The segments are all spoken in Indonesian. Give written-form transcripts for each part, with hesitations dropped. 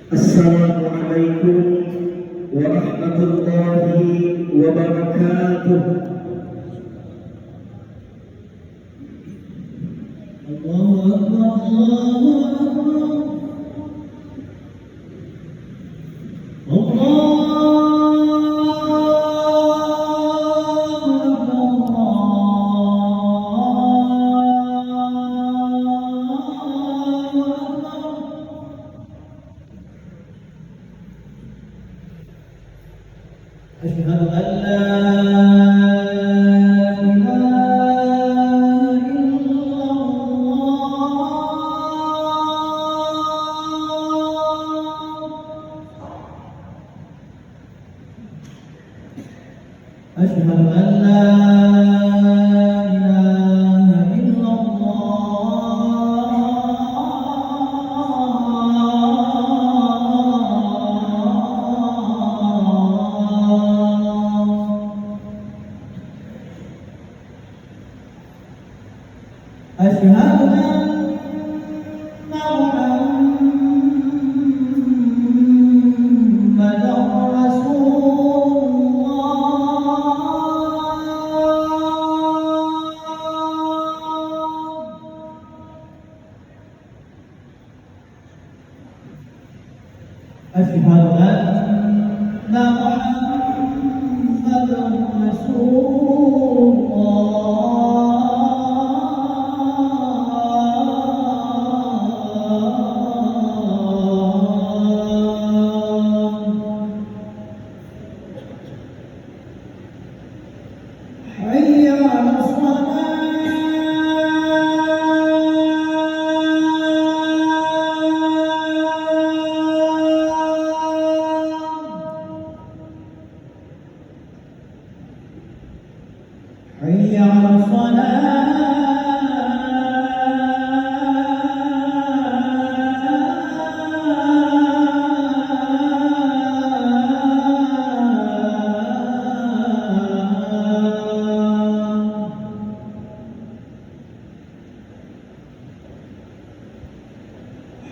Assalamualaikum warahmatullahi wabarakatuh. Allahu Akbar, Allahu Akbar, Asyhadu an la أشهد أن لا إله إلا الله أشهد أن محمدا رسول الله. حي على الصلاة. حي على الصلاة.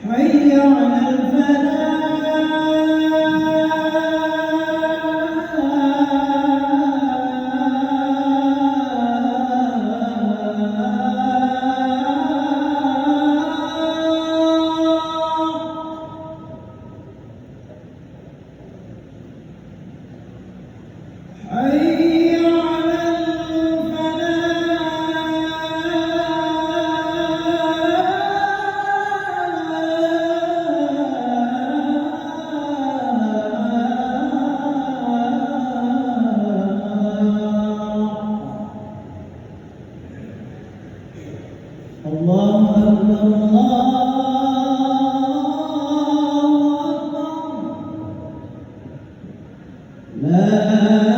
حي على الفلاح. الله أكبر، الله أكبر، لا إله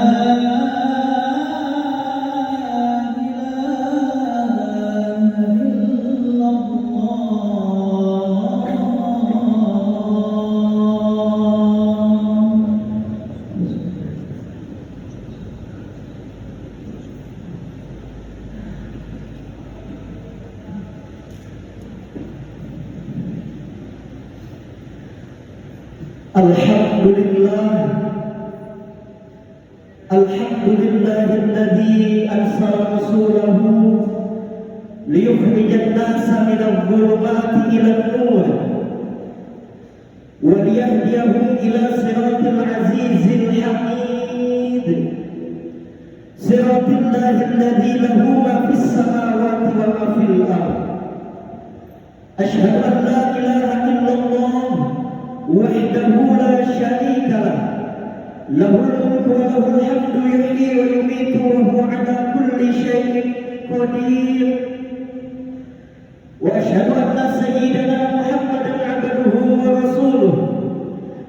إلا الله. Alhamdulillah, alhamdulillahilladzi arsala rasulahu liyukhrijan nasa minadh dhulumati ilan nur wa liyahdiyahum ila siratil azizil hamid. Siratilladzi lahu ma fis samawati wa ma fil ardh. Asyhadu an la ilaha illallah wahdahu la syarika lah, lahul mulku wa lahul hamdu yuhyi wa yumiitu wa huwa ala kulli syai'in qadir. Wa asyhadu anna sayyidana Muhammadan abduhu wa rasuluhu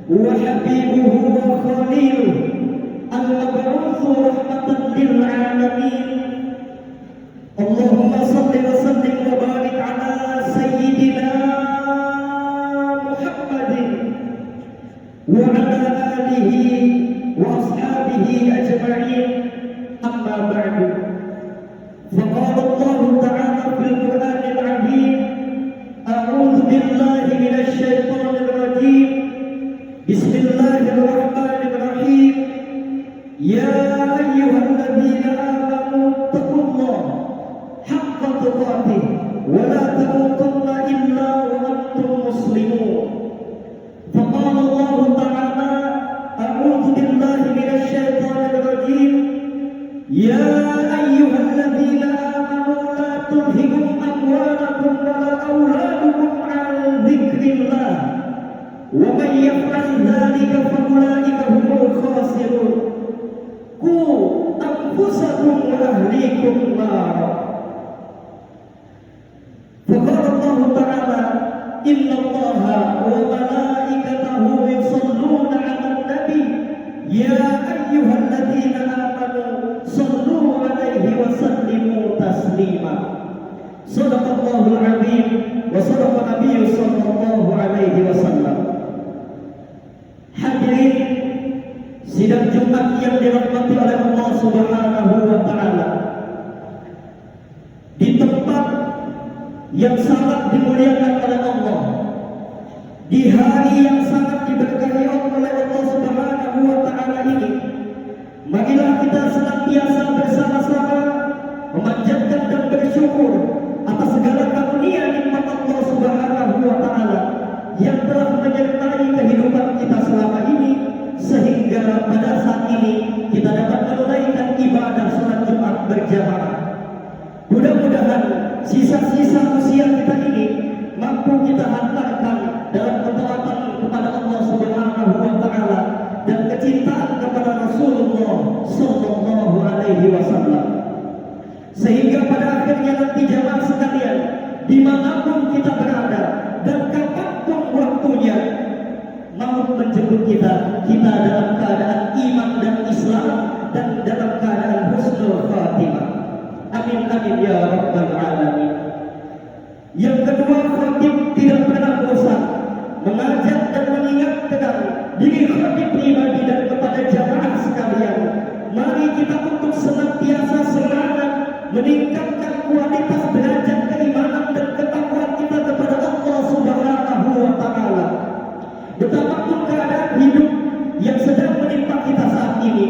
wa habibuhu wa khaliluhu al-mab'utsu rahmatan lil alamin. Allahumma shalli wa sallim wa barik ala sayyidina wa ala alihi wa ashabihi ajma'in. Amma ba'du. Faqala Allah ta'ala fil Qur'anil 'azim, a'udzu billahi minasy syaithanir rajim. ولا تموتن إلا وأنتم مسلمون. فقال الله تعالى: أعوذ بالله من الشيطان الرجيم. يا أيها الذين آمنوا لا تلهكم أموالكم ولا أولادكم عن ذكر الله ومن يفعل ذلك فأولئك هم الخاسرون. قوا أنفسكم وأهليكم نارا. فقال الله تعالى: إن الله وملائكته يصلون على النبي يا أيها الذين آمنوا صلوا عليه وسلموا تسليما. صدق الله العظيم وصدق النبي صلى الله عليه wasallam. Hadirin sidang Jumat yang dirahmati oleh Allah Subhanahu wa taala, di tempat yang sangat dimuliakan oleh Allah, di hari yang sangat diberkahi oleh Allah Subhanahu wa taala ini, marilah kita senantiasa bersama-sama memanjatkan dan bersyukur atas segala karunia nikmat Allah Subhanahu wa taala yang telah menyertai kehidupan kita selama ini, sehingga pada saat ini kita dapat menunaikan ibadah salat Jumat berjamaah. Mudah-mudahan sisa-sisa usia kita ini mampu kita hantarkan dalam ketaatan kepada Allah Subhanahu wa taala dan kecintaan kepada Rasulullah sallallahu alaihi wasallam, sehingga pada akhirnya nanti jamaah sekalian, dimanapun kita berada dan kapanpun waktunya, maut menjemput kita dalam keadaan iman dan Islam dan dalam keadaan husnul khatimah. Amin amin ya rabbal alamin. Yang kedua, khatib tidak pernah bosan mengajak dan mengingatkan diri khatib pribadi dan kepada jamaah sekalian. Mari kita untuk senantiasa semangat meningkatkan kualitas derajat keimanan dan ketakwaan kita kepada Allah Subhanahu wa taala. Betapapun keadaan hidup yang sedang menimpa kita saat ini,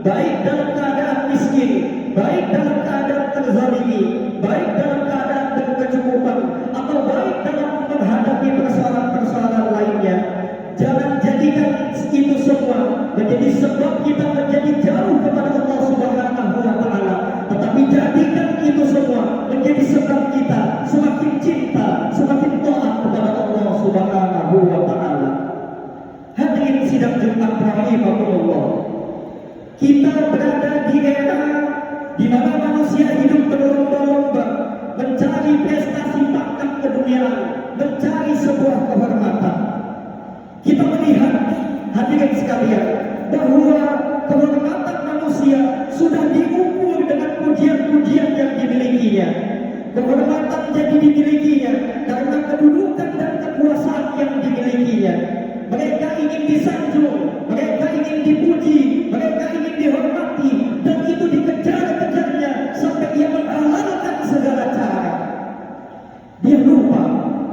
baik dalam keadaan miskin, baik dalam keadaan terzalimi, baik dalam keadaan berkecukupan, atau baik dalam menghadapi persoalan-persoalan lainnya, jangan jadikan itu semua menjadi sebab kita menjadi jauh kepada Allah Subhanahu wa taala, tetapi jadikan itu semua menjadi sebab kita semakin cinta, semakin taat kepada Allah Subhanahu wa taala. Hadirin sidang Jumat rahimakumullah, kita berada di era di mana manusia hidup berlomba-lomba mencari prestasi pangkat keduniaan, mencari sebuah kehormatan. Kita melihat, hadirin sekalian, bahwa kehormatan manusia sudah diukur dengan pujian-pujian yang dimilikinya. Kehormatan jadi dimilikinya karena kedudukan dan kekuasaan yang dimilikinya. Mereka ingin disanjung, mereka ingin dipuji, mereka ingin dihormati, dan itu dikejar-kejarnya sampai dia menghalalkan segala cara. Dia lupa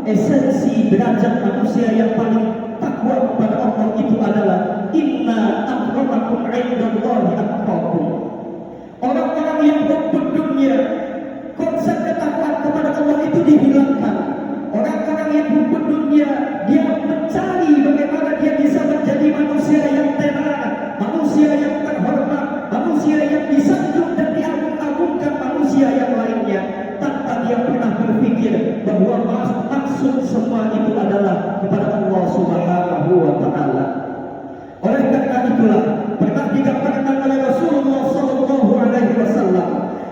esensi derajat manusia yang paling takwa kepada Allah itu adalah inna akramakum indallahi atqakum. Orang-orang yang hubbud dunia, konsep ketakwaan kepada Allah itu dihilangkan. Orang-orang yang hubbud dunia, dia mencari bagaimana dia bisa menjadi manusia yang tenar, manusia yang terhormat, manusia yang disanjung dan diagung-agungkan manusia yang lainnya, tanpa dia pernah berpikir bahwa maksud semua itu adalah kepada Allah Subhanahu wa taala. Oleh karena itulah pernah digambarkan oleh Rasulullah sallallahu alaihi wasallam,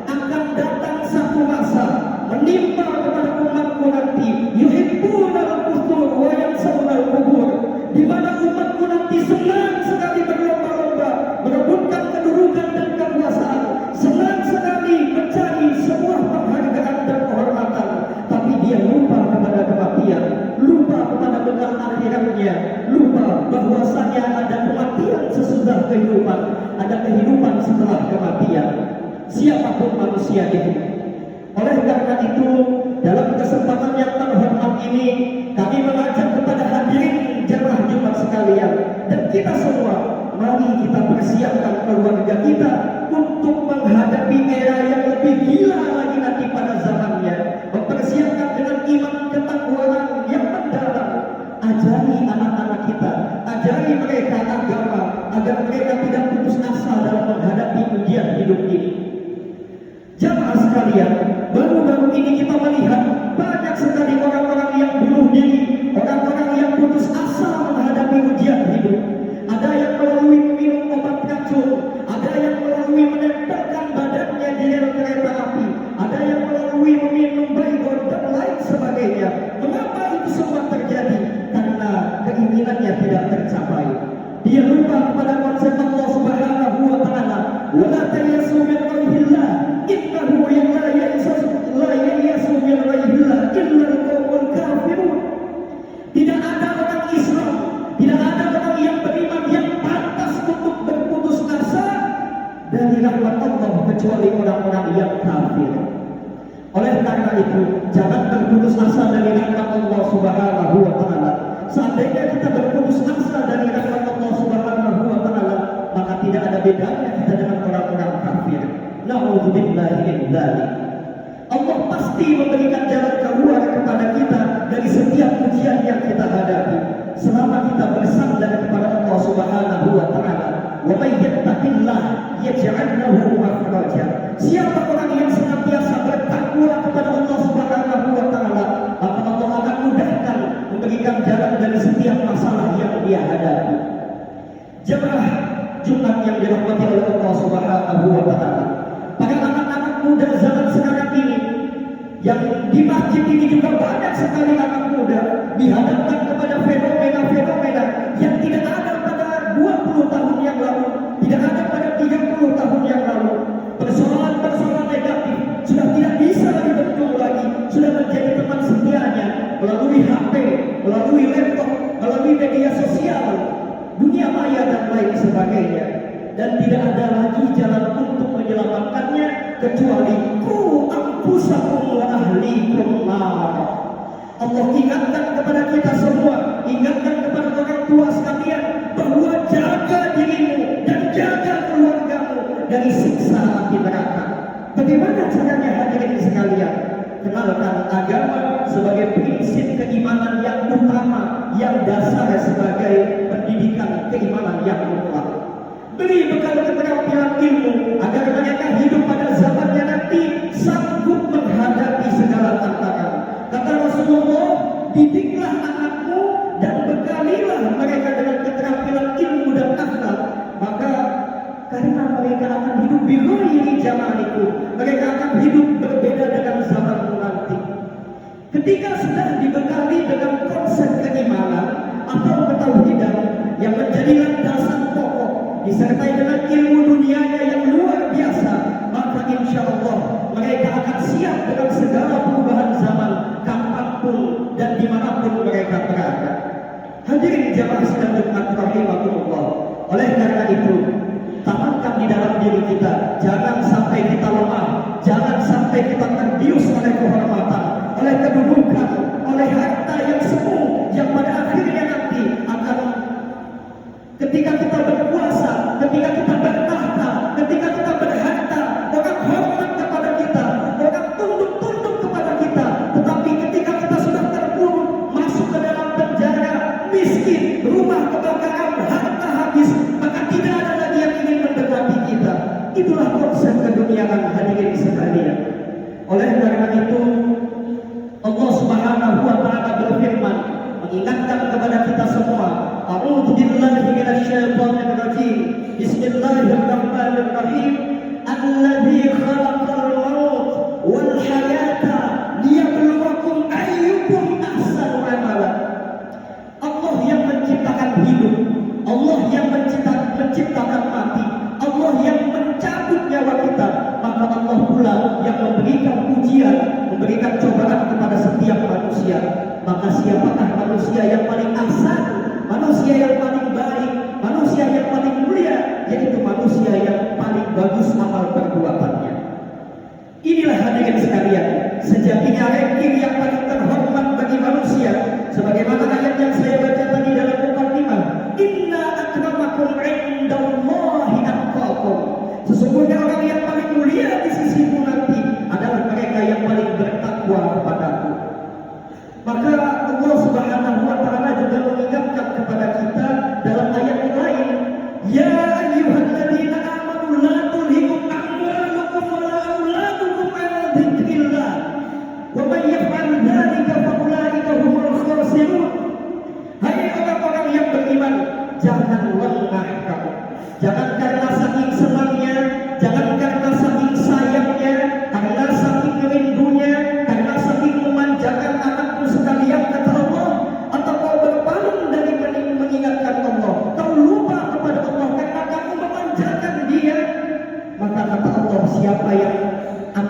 akan datang satu masa menimpa kepada umatku nanti, yuhibbuna al-qusur wa yansawna al-qubur, di mana umatku nanti senang sekali berlomba-lomba merebutkan kedudukan dan kekuasaan, senang sekali mencari sebuah penghargaan dan kehormatan, tapi dia lupa kepada kematian, lupa kepada bekal akhiratnya, lupa bahwasanya ada kematian sesudah kehidupan, ada kehidupan setelah kematian, siapapun manusia itu. Oleh karena itu, dalam kesempatan yang terhormat ini, kami mengajak kepada hadirin jamaah Jumat sekalian dan kita semua, mari kita persiapkan keluarga kita untuk menghadapi era yang lebih gila lagi nanti pada zamannya. Mempersiapkan konsep Allah Subhanahu wa taala, "Wala tayasu min ghairillah, innahu la yayasu min ghairillah illa al-qaumul kafirun." Tidak ada orang Islam, tidak ada orang yang beriman yang pantas untuk berputus asa dari rahmat Allah kecuali orang-orang yang kafir. Oleh karena itu, jangan berputus asa dari rahmat Allah Subhanahu wa taala. Seandainya kita berputus asa dari rahmat Allah Subhanahu wa taala, maka tidak ada bedanya kita dengan orang-orang kafir. Na'udzubillahi min dzalik. Allah pasti memberikan jalan keluar kepada kita dari setiap ujian yang kita hadapi selama kita bersandar kepada Allah Subhanahu wa taala. Wa may yattaqillah yaj'al lahu makhraja. Siapa orang yang senantiasa bertakwa kepada Allah Subhanahu wa taala, maka Allah akan mudahkan memberikan jalan dari setiap masalah yang dia hadapi. Jemaah Jumat yang dirahmati oleh Allah Subhanahu wa taala, pada anak-anak muda zaman sekarang ini, yang di masjid ini juga banyak sekali anak muda dihadapkan kepada fenomena-fenomena yang tidak ada pada 20 tahun yang lalu, tidak ada pada 30 tahun yang lalu. Persoalan-persoalan negatif sudah tidak bisa lagi bendung lagi, sudah menjadi teman setianya melalui HP, melalui laptop, melalui media sosial, dunia maya dan lain sebagainya. Dan tidak ada lagi jalan untuk menyelamatkannya kecuali ku anfusakum wa ahlikum nar. Allah ingatkan kepada kita semua, ingatkan kepada orang tua sekalian bahwa jaga dirimu dan jaga keluargamu dari siksa api neraka. Bagaimana caranya hadirin sekalian? Kenalkan agama sebagai prinsip keimanan yang utama, yang dasar sebagai pendidikan keimanan yang mutlak. Beri bekal keterampilan ilmu agar mereka hidup pada zamannya nanti sanggup menghadapi segala tantangan. Kata Rasulullah, didiklah anakmu dan bekalilah mereka dengan keterampilan ilmu dan akhlak, maka karena mereka akan hidup di ghairi jamaniku, mereka akan hidup berbeda dengan zamanmu nanti. Ketika sudah dibekali dengan konsep keimanan atau ketauhidan yang menjadi landasan pokok, disertai dengan ilmu dunianya yang luar biasa, maka insya Allah mereka akan siap dengan segala perubahan zaman kapanpun dan dimanapun mereka berada. Hadirin jamaah sekalian rahimahumullah. Oleh karena itu, tanamkan di dalam diri kita, jangan sampai kita lemah, jangan sampai kita terbius oleh kehormatan, oleh kedudukan, oleh harta yang semu yang pada akhirnya nanti akan, ketika kita berkuasa, ketika kita bertahta, ketika kita berharta, orang hormat kepada kita, orang tunduk kepada kita. Tetapi ketika kita sudah terpuruk, masuk ke dalam penjara, miskin, rumah kebakaran, harta habis, maka tidak ada lagi yang ingin mendekati kita. Itulah konsep keduniaan hadirin sekalian. Oleh karena itu, Allah Subhanahu wa taala berfirman, mengingatkan kepada kita semua, a'udzu billahi minasyaitonir rajim. Bismillahirrahmanirrahim. Alladzi khalaqal maut wal hayata liyabluwakum ayyukum ahsanu amala. Allah yang menciptakan hidup, Allah yang menciptakan mati, Allah yang mencabut nyawa kita, maka Allah pula yang memberikan ujian, memberikan cobaan kepada setiap manusia. Maka siapakah manusia yang paling ahsan, manusia yang paling baik, manusia yang paling mulia, yaitu manusia yang paling bagus amal perbuatannya. Inilah hadirin sekalian, sejatinya ranking yang paling terhormat bagi manusia, sebagaimana ayat yang saya baca tadi dalam mukadimah, inna akramakum indallahi atqakum. Sesungguhnya orang yang paling mulia di sisimu nanti adalah mereka yang paling bertakwa kepadaku. Maka Allah Subhanahu wa taala juga mengingatkan kepada kita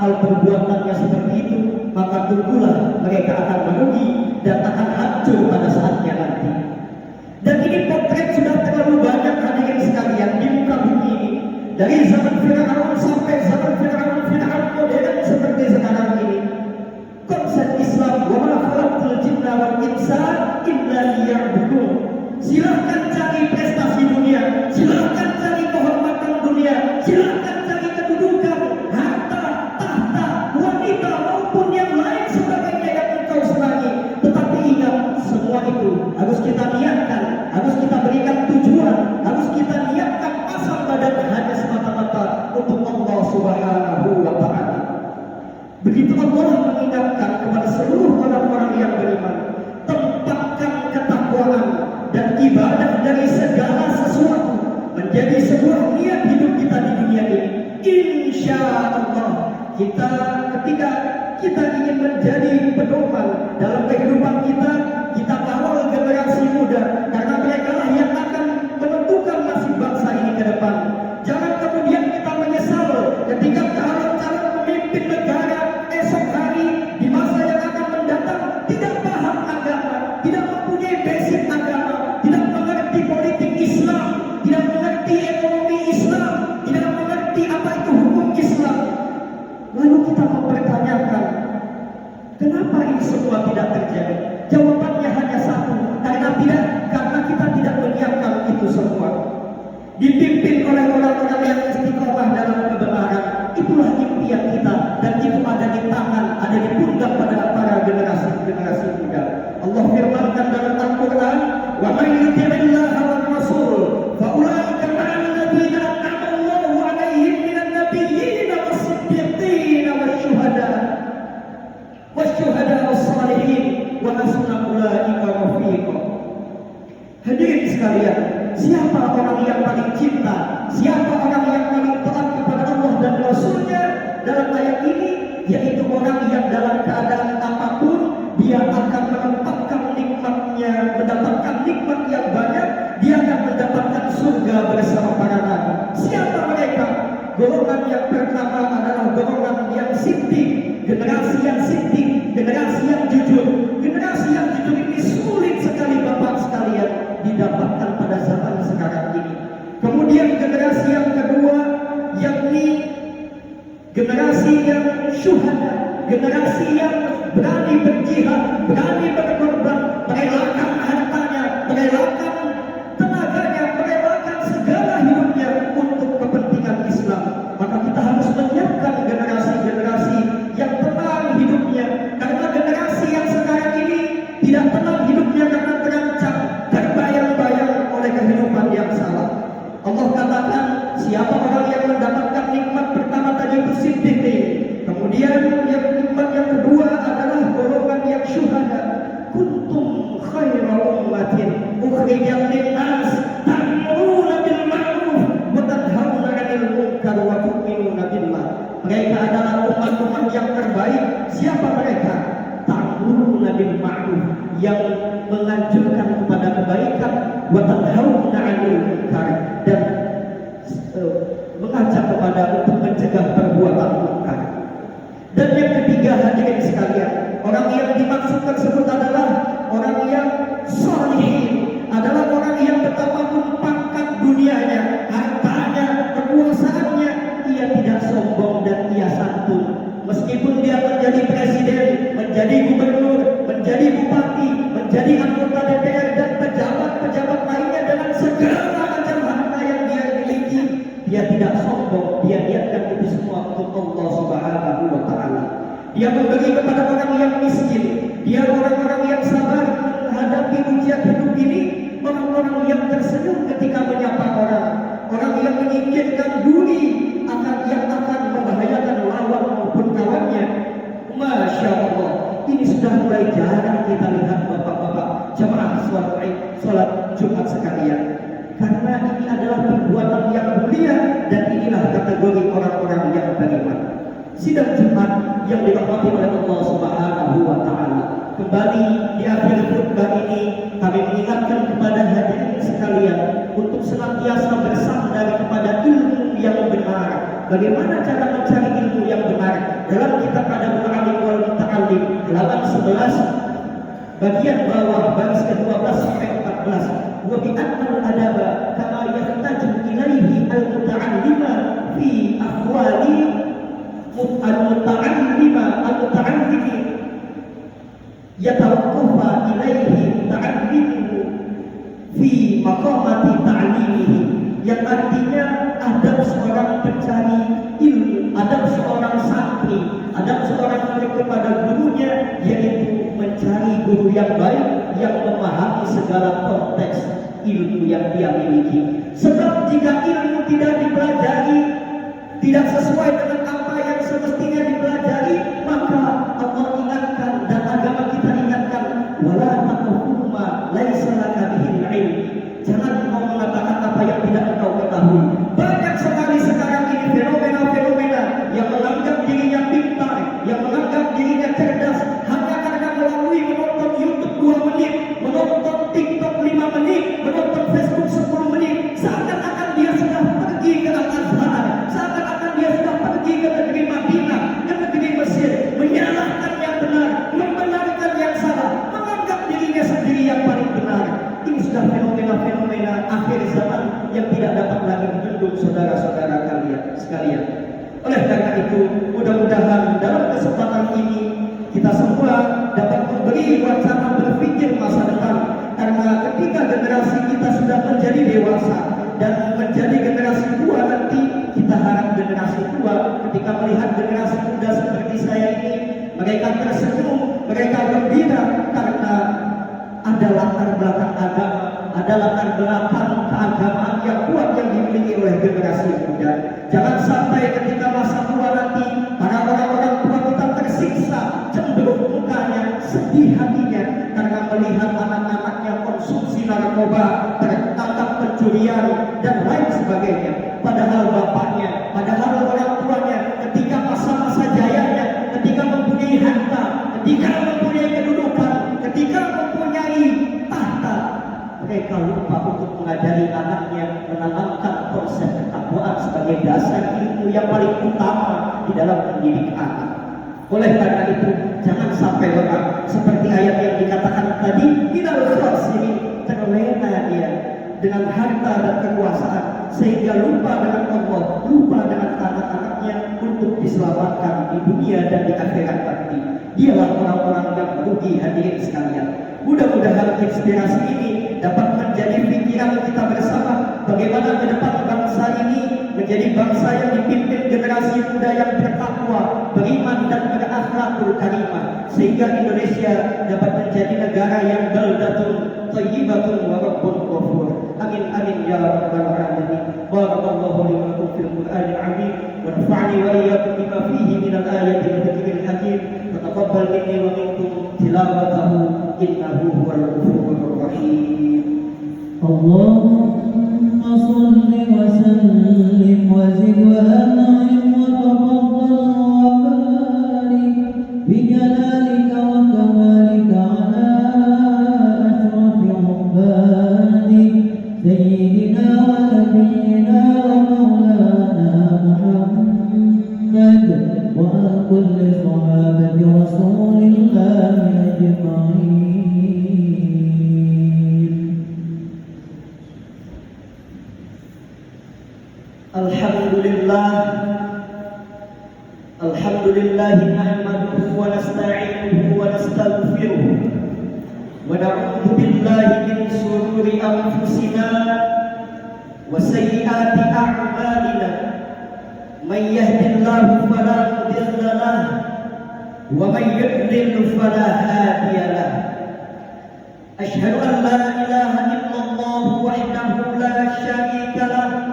amal perbuatannya seperti itu, maka tunggulah mereka akan merugi dan akan hancur pada saatnya nanti. Dan ini potret sudah terlalu banyak hadirin sekalian di muka bumi ini. Dari zaman Fir'aun sampai zaman Fir'aun modern seperti sekarang ini. Konsep Islam, wa ma khalaqtul jinna wal insa illa liya'budun. Silahkan cari prestasi dunia, silahkan cari kehormatan dunia, silahkan cari kedudukan, harta, tahta, wanita maupun yang lain sebagainya yang engkau senangi. Tetapi ingat, semua itu harus kita niatkan, harus kita berikan tujuan, harus kita niatkan pasang badan hanya semata-mata untuk Allah Subhanahu wa Ta'ala. Begitu Allah mengingatkan kepada seluruh orang-orang yang beriman, tempatkan ketakwaan dan ibadah dari segala sesuatu menjadi sebuah niat hidup kita di dunia ini. Insya Allah kita ketika kita ingin menjadi pedoman dalam kehidupan kita, kita kawal generasi muda karena mereka lah yang akan menentukan nasib bangsa ini ke depan. Jangan kemudian kita menyesal ketika calon-calon pemimpin negara esok hari di masa yang akan mendatang tidak paham agama, tidak mempunyai basic agama, tidak mengerti politik Islam, tidak mengerti ekonomi Islam, tidak mengerti apa itu hukum Islam. Lalu kita mempertanyakan, kenapa ini semua tidak terjadi? Jawabannya hanya satu, karena kita tidak menyiapkan itu semua. Dipimpin oleh orang-orang yang istiqomah dalam kebenaran, itulah impian kita, dan itu ada di tangan, ada di pundak pada para generasi muda. Allah firmankan dalam Al-Quran, wa man yuti'illaha war rasul fa ulaika ma'al ladzina an'ama Allahu 'alaihim minan nabiyyin was-siddiqin wasyuhada was-salihin wa hasuna ulaika rafiqa. Hadirin sekalian, siapa orang yang paling cinta, siapa orang yang paling taat kepada Allah dan Rasulnya dalam ayat ini, yaitu orang yang dalam keadaan apapun dia akan menempatkan nikmatnya, mendapatkan nikmat yang banyak, dia akan mendapatkan surga bersama para nabi. Siapa mereka? Golongan yang pertama adalah golongan yang siddiq, generasi yang siddiq, generasi yang jujur. Generasi yang jujur ini sulit sekali Bapak sekalian didapatkan pada zaman sekarang ini. Kemudian generasi yang kedua, yakni generasi yang syuhada, generasi yang berani berjihad, berani berkorban, merelakan hartanya, merelakan tenaganya, merelakan segala hidupnya untuk kepentingan Islam. Maka kita harus menyiapkan generasi-generasi yang tenang hidupnya, karena generasi yang sekarang ini tidak tenang hidupnya karena terancam terbayang-bayang oleh kehidupan yang salah. Allah katakan, siapa orang yang mendapatkan nikmat pertama tadi bersiddiq, kemudian yang nikmat yang kedua adalah golongan yang syuhada. Kuntum khaira ummatin ukhrijat lin-nas ta'muruna bil ma'ruf wa tanhauna 'anil munkar wa tu'minuna billah. Mereka adalah umat-umat yang terbaik. Siapa mereka? Ta'muruna bil ma'ruf, yang menganjurkan kepada kebaikan, wa tanhauna 'anil munkar, dan mengajak kepada untuk mencegah perbuatan munkar. Dan yang ketiga hadirin sekalian, orang yang dimaksud tersebut adalah orang yang sholihin, adalah orang yang betapapun pangkat dunianya, hartanya, kekuasaannya, ia tidak sombong dan ia santun. Meskipun dia menjadi presiden, menjadi gubernur, menjadi bupati, menjadi anggota DPR dan pejabat-pejabat lainnya dengan segala macam harta yang dia miliki, dia tidak sombong, dia niatkan itu semua untuk Allah Subhanahu wa Ta'ala. Dia memberi kepada orang yang miskin, dia orang-orang yang sabar menghadapi ujian hidup ini, orang-orang yang tersenyum ketika menyapa orang yang menyingkirkan duri yang akan membahayakan lawan maupun kawannya. Masya Allah, ini sudah mulai jarang kita lihat bapak-bapak jemaah sholat Jumat sekalian. Karena ini adalah perbuatan yang mulia, dan inilah kategori orang-orang yang beriman. Sidang Jumat yang dirahmati oleh Allah Subhanahu wa Ta'ala. Kembali di akhir khutbah ini kami mengingatkan kepada hadirin sekalian untuk senantiasa bersandar kepada ilmu yang benar. Bagaimana cara mencari ilmu yang benar? dalam kitab Adabul Alim wal Muta'allim halaman 11 bagian bawah baris ke-12 sampai 14. Wa bi annal adaba kama yahtaju ilaihi al-muta'allima fi ahwali al-muta'allimi yatawaqqa ilaihi muta'allimuhu fi maqamati ta'limihi, yang artinya adab seorang pencari ilmu, adab seorang santri, adab seorang murid kepada gurunya, yaitu mencari guru yang baik yang memahami segala konteks ilmu yang dia miliki. Sebab jika ilmu tidak dipelajari, tidak sesuai dengan apa yang semestinya dipelajari, maka Allah ingatkan dan agama kita ingatkan, wala taqfu ma laisa laka bihi ilm. Jangan kau mengatakan apa yang tidak kau ketahui. Banyak sekali sekarang ini fenomena-fenomena yang menganggap dirinya pintar, yang menganggap dirinya cerdas, hanya karena melalui menonton YouTube 2 menit, menonton TikTok 5 menit, menonton Facebook 10 menit, seakan-akan dia sudah pergi ke Al-Azhar, seakan-akan dia sudah pergi ke negeri Madinah, ke negeri Mesir, menyalahkan yang benar, membenarkan yang salah, menganggap dirinya sendiri yang paling benar. Ini sudah fenomena-fenomena akhir zaman yang tidak dapat lagi membendung saudara-saudara kalian sekalian. Oleh karena itu, mudah-mudahan dalam kesempatan ini kita semua dapat memberi wacana berpikir masa depan. Karena ketika generasi kita sudah menjadi dewasa dan menjadi generasi tua nanti, kita harap generasi tua ketika melihat generasi muda seperti saya ini, mereka tersenyum, mereka gembira karena ada latar belakang agama, ada latar belakang keagamaan yang kuat yang dimiliki oleh generasi muda. Jangan sampai ketika masa tua nanti para orang-orang tua kita tersiksa, cenderung mukanya, sedih hatinya karena melihat anak-anaknya konsumsi narkoba, tertangkap pencurian dan lain sebagainya. Padahal bapaknya, padahal orang tuanya ketika masa-masa jayanya, ketika mempunyai harta, ketika mempunyai kedudukan, ketika mempunyai tahta, mereka lupa untuk mengajari anaknya menanamkan konsep ketakwaan sebagai dasar ilmu yang paling utama di dalam mendidik anak. Oleh karena itu, jangan sampai lengah seperti ayat yang dikatakan tadi, minal khasirin, terlena dia dengan harta dan kekuasaan sehingga lupa dengan Allah, lupa dengan anak-anaknya untuk diselamatkan di dunia dan di akhirat nanti. Dialah orang-orang yang merugi, hadirin sekalian. Mudah-mudahan inspirasi ini dapat menjadi pikiran kita bersama bagaimana ke depan bangsa ini menjadi bangsa yang dipimpin generasi muda yang bertakwa, beriman dan berakhlakul karimah, sehingga Indonesia dapat menjadi negara yang baldatun thayyibatun wa rabbun ghafur. Amin amin ya rabbal alamin. Barakallahu li wa lakum fil Qur'anil azim wa nafa'ani wa iyyakum bima fihi minal ayati wa dzikril hakim. Taqabbal minni wa minkum tilawatahu innahu huwal ghafurur rahim. Allahumma shalli wa sallim wa zid wa an'im wa tafaddal wa barik bi jalalika wa kamalika ala asrafi ubbadik sayyidina wa nabiyyina wa maulana Muhammad wa ala kulli sahabati rasulillahi ajma'in. Alhamdulillah nahmaduhu wa nasta'inuhu wa nastaghfiruh wa na'udzu billahi min shururi anfusina wa sayyiati a'malina. May yahdihillahu fala mudilla lahu wa may yudlil fala hadiya lahu. Asyhadu an la ilaha illallah wahdahu la syarika lahu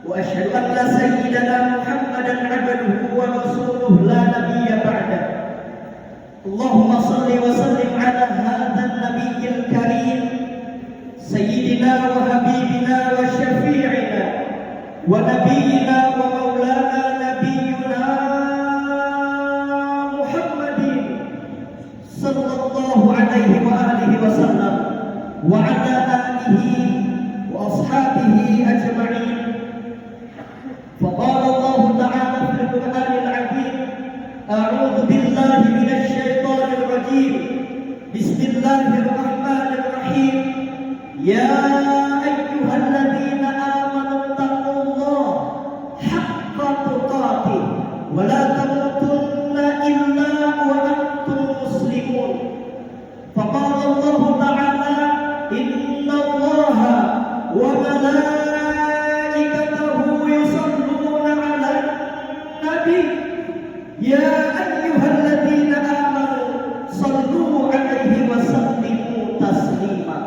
وأشهد أن سيدنا محمدا عبده ورسوله لا نبي بعده. اللهم صل وسلم على هذا النبي الكريم سيدنا وحبيبنا وشفيعنا ونبينا ومولانا نبينا محمد صلى الله عليه وآله وسلم وعلى آله وأصحابه أجمعين. فقال الله تعالى في القرآن العظيم أعوذ بالله من الشيطان الرجيم. بسم الله الرحمن الرحيم. يا أيها الذين آمنوا اتقوا الله حق تقاته ولا تموتن إلا وأنتم مسلمون. فقال الله تعالى: إن الله وملائكته يصلون على النبي يا أيها الذين آمنوا صلوا عليه وسلموا تسليما.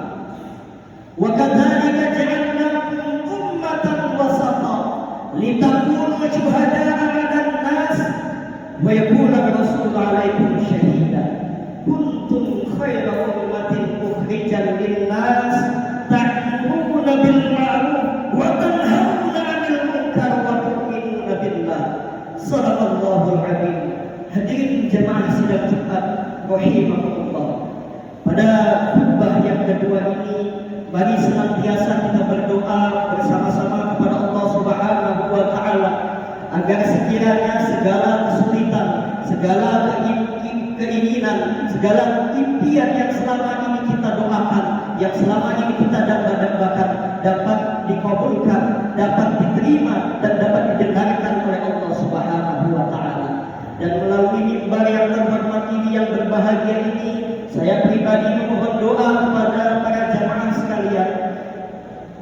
وكذلك جعلناكم أمة وسطا لتكونوا شهداء على الناس ويكون الرسول عليكم شهيدا. كنتم خير أمة أخرجت للناس تأمرون بالمعروف وتنهون عن المنكر وتؤمنون بالله. صدق الله العظيم. Hadirin jemaah sidang Jumat rahimakumullah. Pada khutbah yang kedua ini, mari senantiasa kita berdoa bersama-sama kepada Allah Subhanahu wa taala agar sekiranya segala kesulitan, segala keinginan, segala impian yang selama ini kita doakan, yang selama ini kita dambakan dapat dikabulkan, dapat diterima dan dapat didengarkan oleh Allah Subhanahu wa taala. Dan melalui mimbar yang terhormat ini, yang berbahagia ini, saya pribadi memohon doa kepada para jamaah sekalian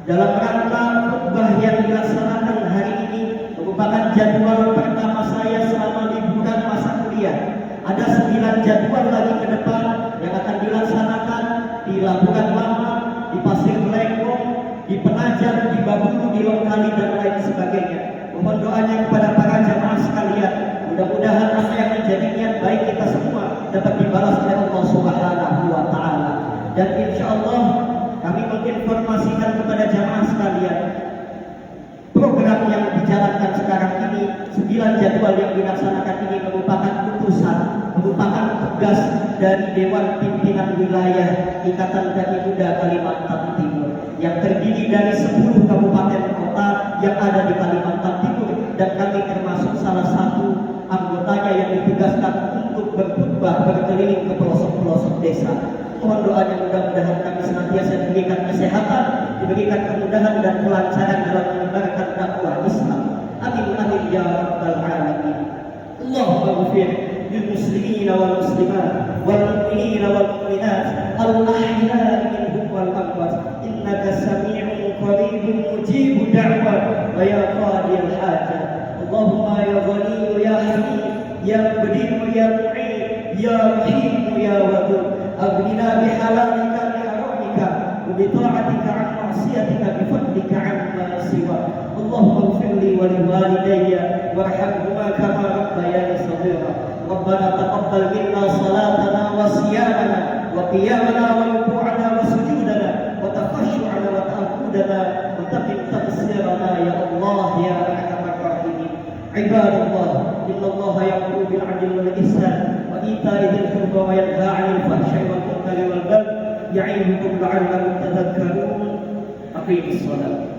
dalam rangka khutbah yang dilaksanakan hari ini merupakan jadwal pertama saya selama liburan masa kuliah. Ada 9 jadwal lagi ke depan yang akan dilaksanakan di Labuhan Lama, di Pasir Melengkong, di Penajam, di Babulu, di Longkali dan lain sebagainya. Mohon doanya kepada para jamaah sekalian. Mudah-mudahan apa yang menjadi niat baik kita semua dapat dibalas oleh Allah Subhanahu wa taala. Dan insya Allah kami menginformasikan kepada jamaah sekalian, program yang dijalankan sekarang ini, 9 jadwal yang dilaksanakan ini merupakan putusan, merupakan tugas dari Dewan Pimpinan Wilayah Ikatan Dai Muda Kalimantan Timur yang terdiri dari 10 kabupaten kota yang ada di Kalimantan Timur, dan kami termasuk salah satu anggotanya yang ditugaskan untuk berkhutbah berkeliling ke pelosok-pelosok desa. Mohon doanya mudah-mudahan kami senantiasa diberikan kesehatan, diberikan kemudahan dan kelancaran dalam menyebarkan dakwah Islam. Amin amin ya rabbal alamin. Allahumma ghfir lil muslimin wal muslimat wal mu'minin wal mu'minat al ahya'i minhum wal amwat innaka sami'un qaribun mujibud da'wat wa ya qadil hajat. Allahumma ya ghani ya hamid ya qadir ya mu'in ya rahim ya wadud أغننا بحلالك بحرامك وبطاعتك عن معصيتك بفضلك عما سواك. اللهم اغفر لي ولوالدي وارحمهما كما ربياني صغيرا. ربنا تقبل منا صلاتنا وصيامنا وقيامنا وركوعنا وسجودنا وتخشعنا وتعبدنا وتقم تقصيرنا يا الله يا ارحم الراحمين. عباد الله إن الله يأمر بالعدل والإحسان وإيتاء ذي القربى وينهى عن الفحشاء والمنكر والبغي يعظكم لعلكم تذكرون. أقيموا الصلاة.